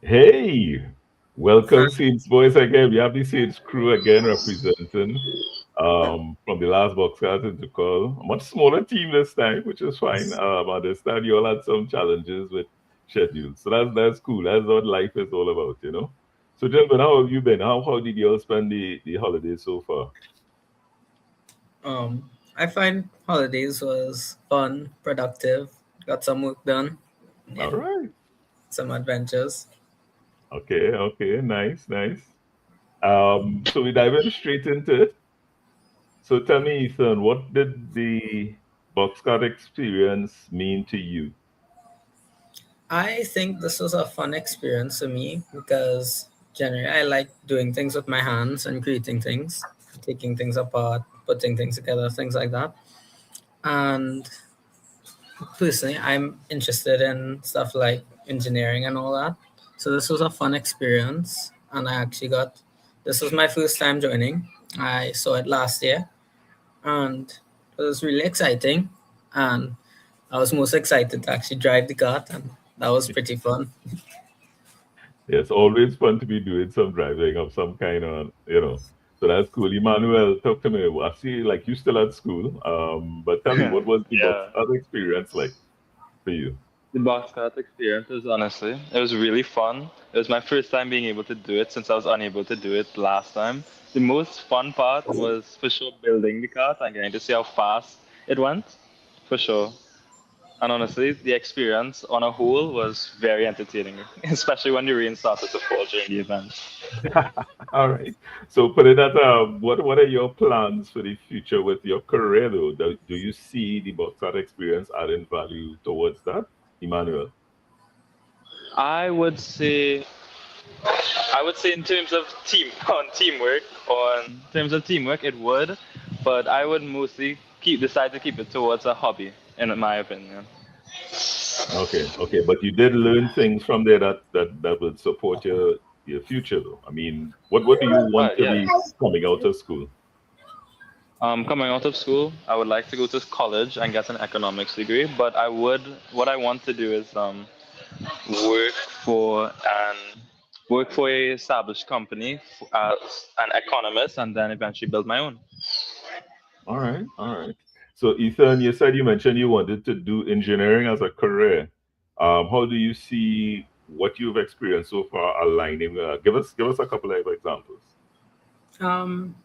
Hey, welcome Saints boys again. We have the Saints crew again representing from the last box card intercol. A much smaller team this time, which is fine. I understand you all had some challenges with schedules. So that's cool. That's what life is all about. So gentlemen, how have you been? How did you all spend the holidays so far? I find holidays was fun, productive, got some work done, All yeah, right. some adventures. Okay, nice. So we dive in straight into it. So tell me, Ethan, what did the boxcar experience mean to you? I think this was a fun experience for me because generally I like doing things with my hands and creating things, taking things apart, putting things together, things like that. And personally, I'm interested in stuff like engineering and all that. So this was a fun experience, and I actually got this was my first time joining. I saw it last year, and it was really exciting. And I was most excited to actually drive the kart, and that was pretty fun. It's always fun to be doing some driving of some kind on. So that's cool. Emmanuel, talk to me. I see like you still at school. But tell me, what was the Yeah, boxcar experience like for you? the box cut experience was honestly, it was really fun. It was my first time being able to do it since I was unable to do it last time. The most fun part was for sure building the cart and getting to see how fast it went, for sure. And honestly, the experience on a whole was very entertaining, especially when the rain started to fall during the event. All right. So put it at what are your plans for the future with your career though? Do you see the boxcar experience adding value towards that, Emmanuel? I would say I would say in terms of teamwork, it would, but I would mostly decide to keep it towards a hobby, in my opinion. Okay. But you did learn things from there that would support your future though. I mean, what do you want to Yeah. be coming out of school? Coming out of school, I would like to go to college and get an economics degree, but what I want to do is work for an work for a established company as an economist, and then eventually build my own. All right. So Ethan, you mentioned you wanted to do engineering as a career. How do you see what you've experienced so far aligning with that? Give us a couple of examples. Um,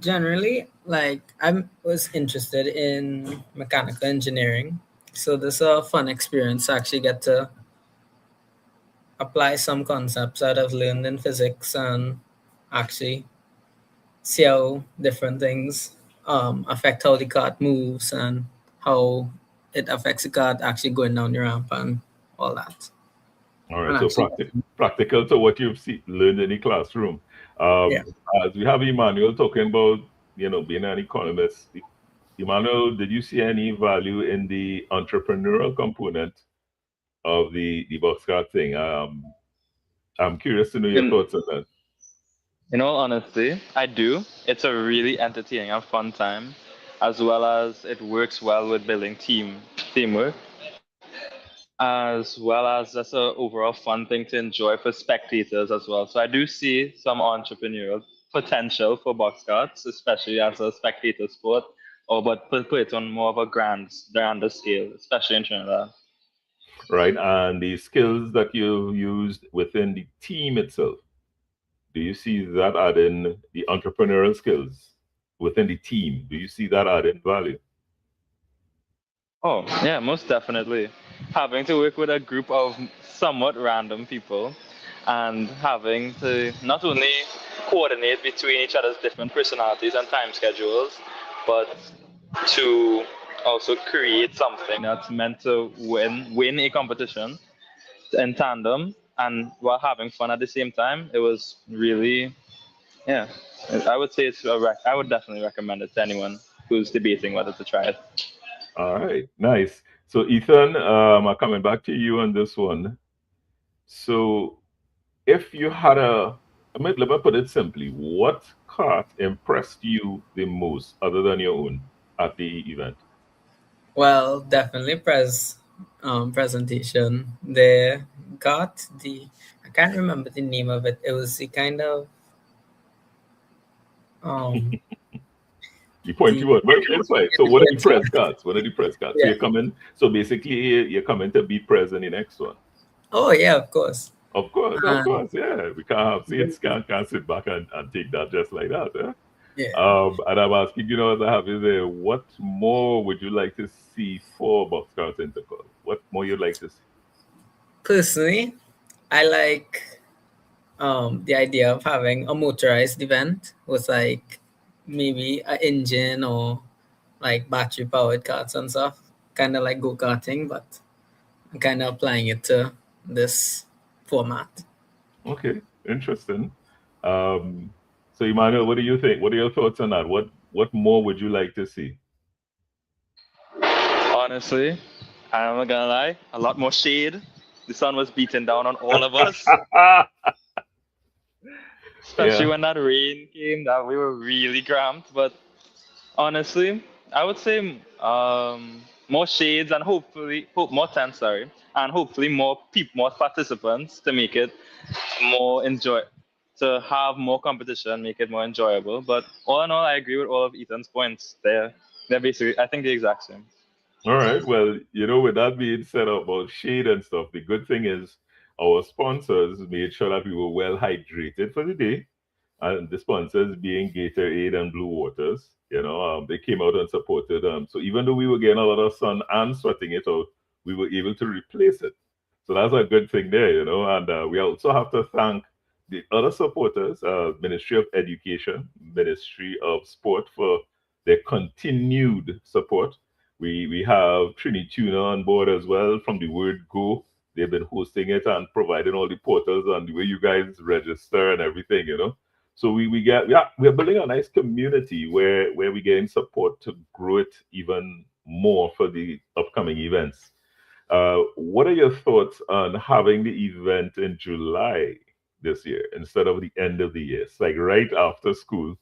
Generally, like I was interested in mechanical engineering, so this is a fun experience to actually get to apply some concepts that I've learned in physics and actually see how different things affect how the cart moves and how it affects the cart actually going down the ramp and all that. All right, And so actually, practical to what learned in the classroom. yeah. As we have Emmanuel talking about, being an economist. Emmanuel, did you see any value in the entrepreneurial component of the boxcar thing? I'm curious to know your In thoughts on that. in all honesty, I do. It's a really entertaining and fun time, as well as it works well with building teamwork, as well as just a overall fun thing to enjoy for spectators as well. So I do see some entrepreneurial potential for box carts, especially as a spectator sport, or but put it on more of a grander scale, especially in Trinidad. Right? And the skills that you used within the team itself. Do you see that adding the entrepreneurial skills within the team? Do you see that adding value? Oh, yeah, most definitely. Having to work with a group of somewhat random people and having to not only coordinate between each other's different personalities and time schedules, but to also create something that's meant to win a competition in tandem and while having fun at the same time. It was really, yeah, I would say I would definitely recommend it to anyone who's debating whether to try it. All right, nice. So, Ethan, I'm coming back to you on this one. So, if you had let me put it simply, what card impressed you the most other than your own at the event? Well, definitely presentation. They got the can't remember the name of it. It was the kind of um You point the to what? Well, it's fine. So what are the press cards? What are the press cards? So yeah. you're coming. So basically, you're coming to be present in the next one. Oh yeah, of course. Of And course, yeah. We can't have seats. Can't sit back and take that just like that. Eh? yeah. And I'm asking, as I have is there, what more would you like to see for Box Cards Intercol? What more you'd like to see? Personally, I like the idea of having a motorized event with like maybe an engine or like battery powered carts and stuff. Kind of like go karting, but I'm kind of applying it to this format. Okay, interesting. Um, so Emmanuel, what do you think? What are your thoughts on that? What more would you like to see? Honestly, I'm not gonna lie, a lot more shade. The sun was beating down on all of us, especially Yeah. when that rain came. That we were really cramped. But honestly, I would say more shades and more tents, sorry, and hopefully more participants to make it more enjoy, to have more competition, make it more enjoyable. But all in all, I agree with all of Ethan's points. They're basically, I think, the exact same. All right. Well, with that being said about shade and stuff, the good thing is our sponsors made sure that we were well hydrated for the day. And the sponsors being Gatorade and Blue Waters, they came out and supported them. So even though we were getting a lot of sun and sweating it out, we were able to replace it. So that's a good thing there. And we also have to thank the other supporters, Ministry of Education, Ministry of Sport for their continued support. We have Trini Tuna on board as well from the word go. They've been hosting it and providing all the portals and the way you guys register and everything. So we're building a nice community where we're getting support to grow it even more for the upcoming events. What are your thoughts on having the event in July this year instead of the end of the year? It's like right after school.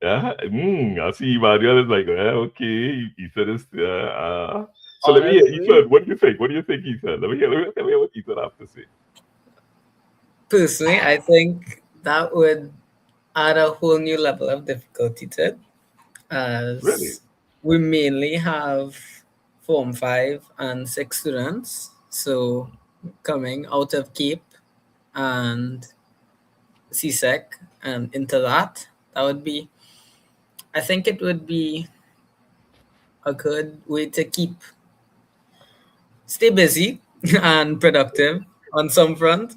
Yeah, I see Manuel is like, okay, Ethan is. So let me hear, Honestly, Ethan. What do you think? What do you think, Ethan? Let me hear what Ethan have to say. Personally, I think that would add a whole new level of difficulty to it, Really? as we mainly have Form 5 and 6 students. So coming out of Cape and CSEC and into that would be, I think it would be a good way to stay busy and productive on some front.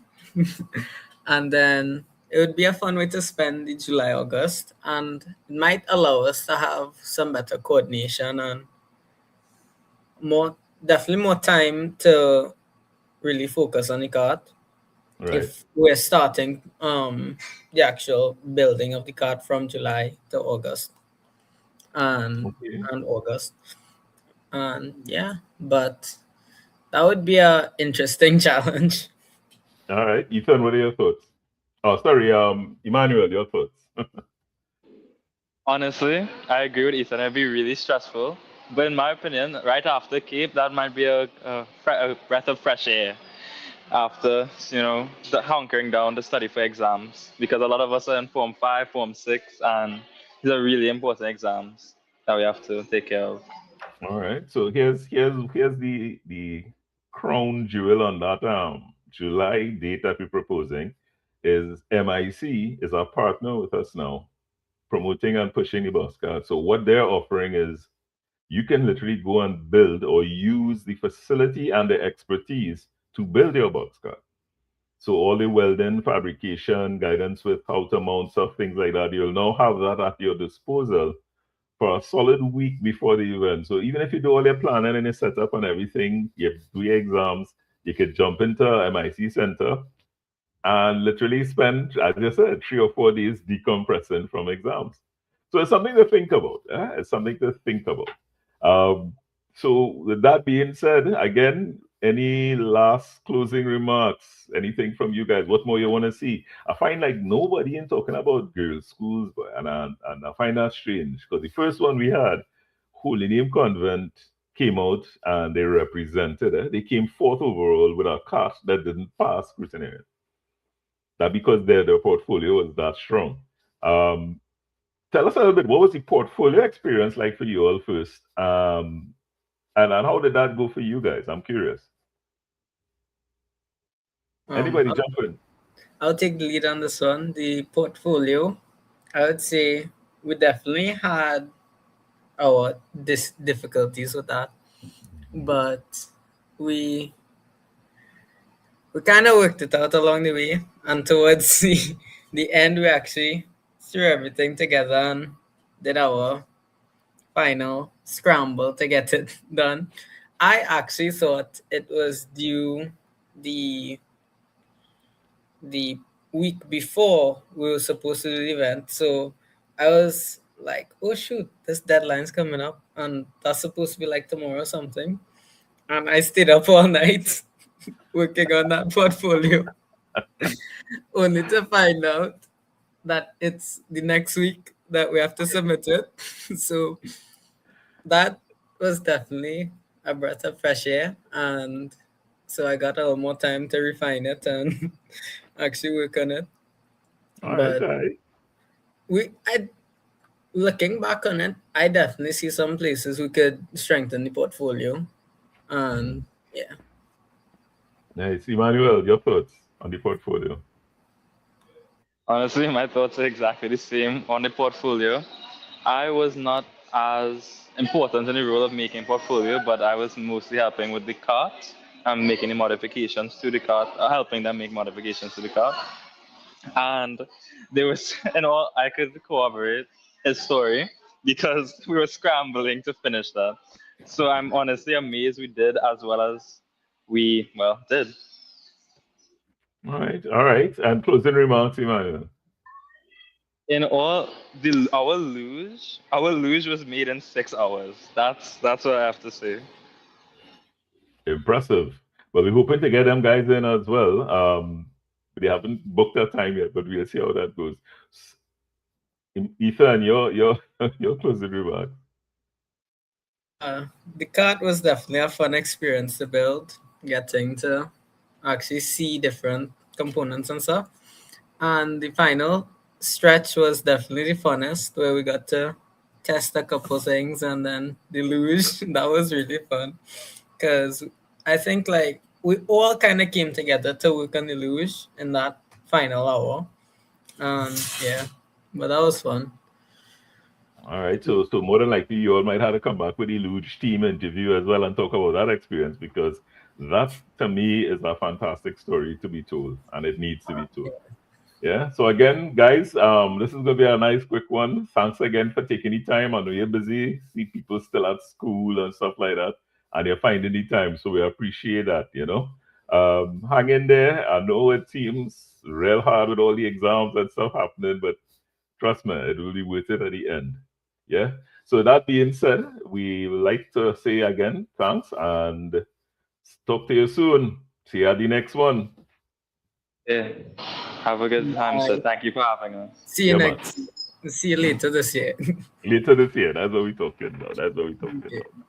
And then it would be a fun way to spend the July, August, and it might allow us to have some better coordination and definitely more time to really focus on the cart Right. if we're starting the actual building of the cart from July to August and Okay. August. And yeah, but that would be a interesting challenge. All right, Ethan. What are your thoughts? Oh, sorry, Emmanuel, your thoughts. honestly, I agree with Ethan. It'd be really stressful. But in my opinion, right after Cape, that might be a breath of fresh air after, the hunkering down to study for exams. Because a lot of us are in Form 5, Form 6, and these are really important exams that we have to take care of. All right. So here's the crown jewel on that July date that we're proposing is MIC is our partner with us now, promoting and pushing the bus card. So what they're offering is you can literally go and build or use the facility and the expertise to build your box card. So all the welding, fabrication, guidance with how to mount stuff, things like that, you'll now have that at your disposal for a solid week before the event. So even if you do all your planning and your setup and everything, you do your exams, you could jump into MIC Center and literally spend, as you said, 3 or 4 days decompressing from exams. So it's something to think about. It's something to think about. Um, so with that being said, again, any last closing remarks? Anything from you guys? What more you want to see? I find like nobody in talking about girls' schools, but and I find that strange because the first one we had, Holy Name Convent, came out and they represented it. They came fourth overall with a cart that didn't pass scrutiny. That because their portfolio was that strong. Um, Tell us a little bit. What was the portfolio experience like for you all first, and how did that go for you guys? I'm curious. Um, Anybody I'll, jump in? I'll take the lead on this one. The portfolio, I would say we definitely had our difficulties with that, but we we kind of worked it out along the way, and towards the end, we actually threw everything together and did our final scramble to get it done. I actually thought it was due the the week before we were supposed to do the event. So I was like, oh shoot, this deadline's coming up and that's supposed to be like tomorrow or something. And I stayed up all night working on that portfolio only to find out that it's the next week that we have to submit it. So that was definitely a breath of fresh air, and so I got a little more time to refine it and actually work on it. All right, But all right. I looking back on it, I definitely see some places we could strengthen the portfolio, and yeah. Nice. Emmanuel, your thoughts on the portfolio? Honestly, my thoughts are exactly the same on the portfolio. I was not as important in the role of making portfolio, but I was mostly helping with the cart and making the modifications to the cart, helping them make modifications to the cart. And there was, and all I could corroborate his story because we were scrambling to finish that. So I'm honestly amazed we did as well as we, well, did. All right, all right. And closing remarks, Emmanuel. In all, the our luge was made in 6 hours. That's what I have to say. Impressive. Well, we're hoping to get them guys in as well. They haven't booked their time yet, but we'll see how that goes. Ethan, your your closing remarks. The cart was definitely a fun experience to build, getting to actually see different components and stuff. And the final stretch was definitely the funnest, where we got to test a couple things and then the luge. That was really fun because I think like we all kind of came together to work on the luge in that final hour. And yeah, but that was fun. All right, so more than likely you all might have to come back with the Luge team interview as well and talk about that experience because that to me is a fantastic story to be told and it needs to be told. Yeah. So again, guys, this is gonna be a nice quick one. Thanks again for taking the time. I know you're busy, see people still at school and stuff like that, and you're finding the time. So we appreciate that. Hang in there. I know it seems real hard with all the exams and stuff happening, but trust me, it will be worth it at the end. Yeah. So that being said, we would like to say again, thanks and talk to you soon. See you at the next one. Yeah. Have a good time, sir. Bye. Thank you for having us. See you Yeah, man. next. See you later this year. Later this year. That's what we're talking about. That's what we're talking Okay. about.